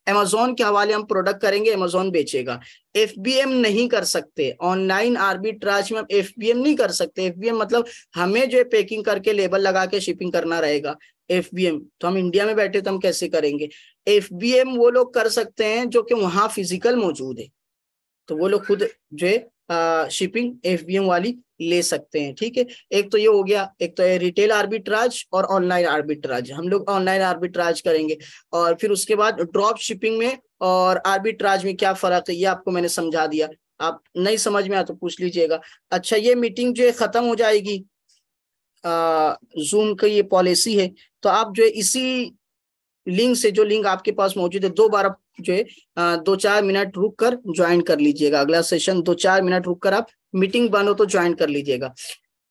Speaker 1: अमेजोन के हवाले हम प्रोडक्ट करेंगे, अमेजोन बेचेगा। FBM नहीं कर सकते ऑनलाइन आर्बिट्राज में, हम FBM नहीं कर सकते। FBM मतलब हमें जो पैकिंग करके लेबल लगा के शिपिंग करना रहेगा। FBM तो हम इंडिया में बैठे तो हम कैसे करेंगे। FBM वो लोग कर सकते हैं जो कि वहां फिजिकल मौजूद है, तो वो लोग खुद जो है शिपिंग FBM वाली ले सकते हैं, ठीक है। एक तो ये हो गया, एक तो रिटेल आर्बिट्राज और ऑनलाइन आर्बिट्राज, हम लोग ऑनलाइन आर्बिट्राज करेंगे। और फिर उसके बाद ड्रॉप शिपिंग में और आर्बिट्राज में क्या फर्क है ये आपको मैंने समझा दिया। आप नहीं समझ में आया तो पूछ लीजिएगा। अच्छा, ये मीटिंग जो है खत्म हो जाएगी, जूम की ये पॉलिसी है, तो आप जो है इसी लिंक से, जो लिंक आपके पास मौजूद है, 2 बार आप जो है 2-4 मिनट रुक कर ज्वाइन कर लीजिएगा। अगला सेशन 2-4 मिनट रुक कर आप मीटिंग बंद हो तो ज्वाइन कर लीजिएगा।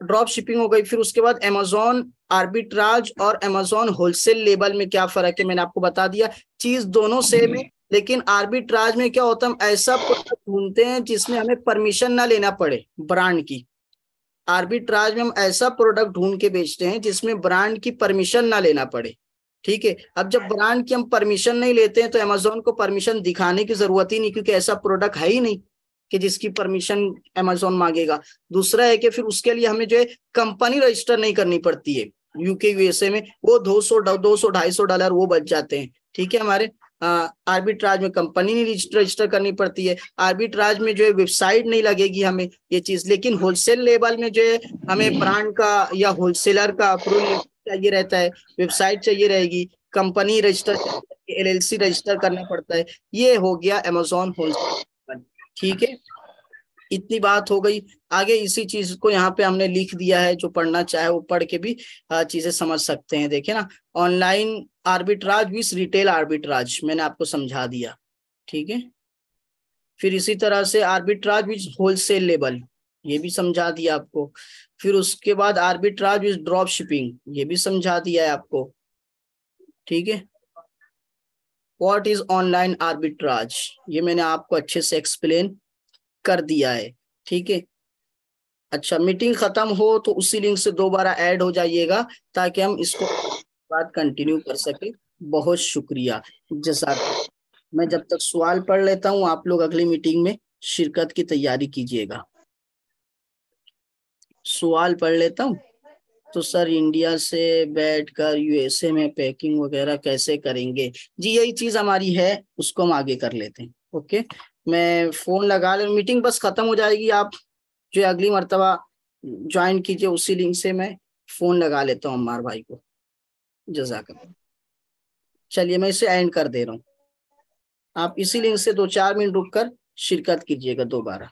Speaker 1: ड्रॉप शिपिंग हो गई। फिर उसके बाद अमेजोन आर्बिट्राज और अमेजोन होलसेल लेवल में क्या फर्क है मैंने आपको बता दिया। चीज दोनों सेम है, लेकिन आर्बिट्राज में क्या होता है, हम ऐसा प्रोडक्ट ढूंढते हैं जिसमें हमें परमिशन ना लेना पड़े ब्रांड की। आर्बिट्राज में हम ऐसा प्रोडक्ट ढूंढ के बेचते हैं जिसमें ब्रांड की परमिशन ना लेना पड़े, ठीक है। अब जब ब्रांड की हम परमिशन नहीं लेते हैं तो अमेजोन को परमिशन दिखाने की जरूरत ही नहीं, क्योंकि ऐसा प्रोडक्ट है ही नहीं कि जिसकी परमिशन अमेजोन मांगेगा। दूसरा है कि फिर उसके लिए हमें जो है कंपनी रजिस्टर नहीं करनी पड़ती है। UK USA में वो $200-250 वो बच जाते हैं, ठीक है हमारे। आर्बिट्राज में कंपनी नहीं रजिस्टर करनी पड़ती है, आर्बिट्राज में जो है वेबसाइट नहीं लगेगी हमें ये चीज, लेकिन होलसेल लेवल में जो है हमें ब्रांड का या होलसेलर का अप्रूवल चाहिए रहता है, वेबसाइट चाहिए रहेगी, कंपनी रजिस्टर, LLC रजिस्टर करना पड़ता है। ये हो गया अमेजोन होलसेल। ठीक है, इतनी बात हो गई। आगे इसी चीज को यहाँ पे हमने लिख दिया है, जो पढ़ना चाहे वो पढ़ के भी चीजें समझ सकते हैं। देखे ना, online arbitrage with retail arbitrage मैंने आपको समझा दिया। ठीक है, फिर इसी तरह से आर्बिट्राज विथ होलसेल लेवल ये भी समझा दिया आपको। फिर उसके बाद आर्बिट्राज विथ ड्रॉप शिपिंग ये भी समझा दिया है आपको। ठीक है, व्हाट इज ऑनलाइन आर्बिट्राज ये मैंने आपको अच्छे से एक्सप्लेन कर दिया है। ठीक है, अच्छा, मीटिंग खत्म हो तो उसी लिंक से दोबारा ऐड हो जाइएगा ताकि हम इसको बात कंटिन्यू कर सके। बहुत शुक्रिया, जज़ाक। मैं जब तक सवाल पढ़ लेता हूँ, आप लोग अगली मीटिंग में शिरकत की तैयारी कीजिएगा। सवाल पढ़ लेता हूँ। तो सर इंडिया से बैठकर USA में पैकिंग वगैरह कैसे करेंगे? जी यही चीज हमारी है, उसको हम आगे कर लेते हैं। ओके, मैं फोन लगा ले, मीटिंग बस खत्म हो जाएगी, आप जो अगली मर्तबा ज्वाइन कीजिए उसी लिंक से। मैं फोन लगा लेता हूँ अम्मार भाई को। जज़ाकल्लाह। चलिए मैं इसे एंड कर दे रहा हूँ, आप इसी लिंक से 2-4 मिनट रुक कर शिरकत कीजिएगा दोबारा।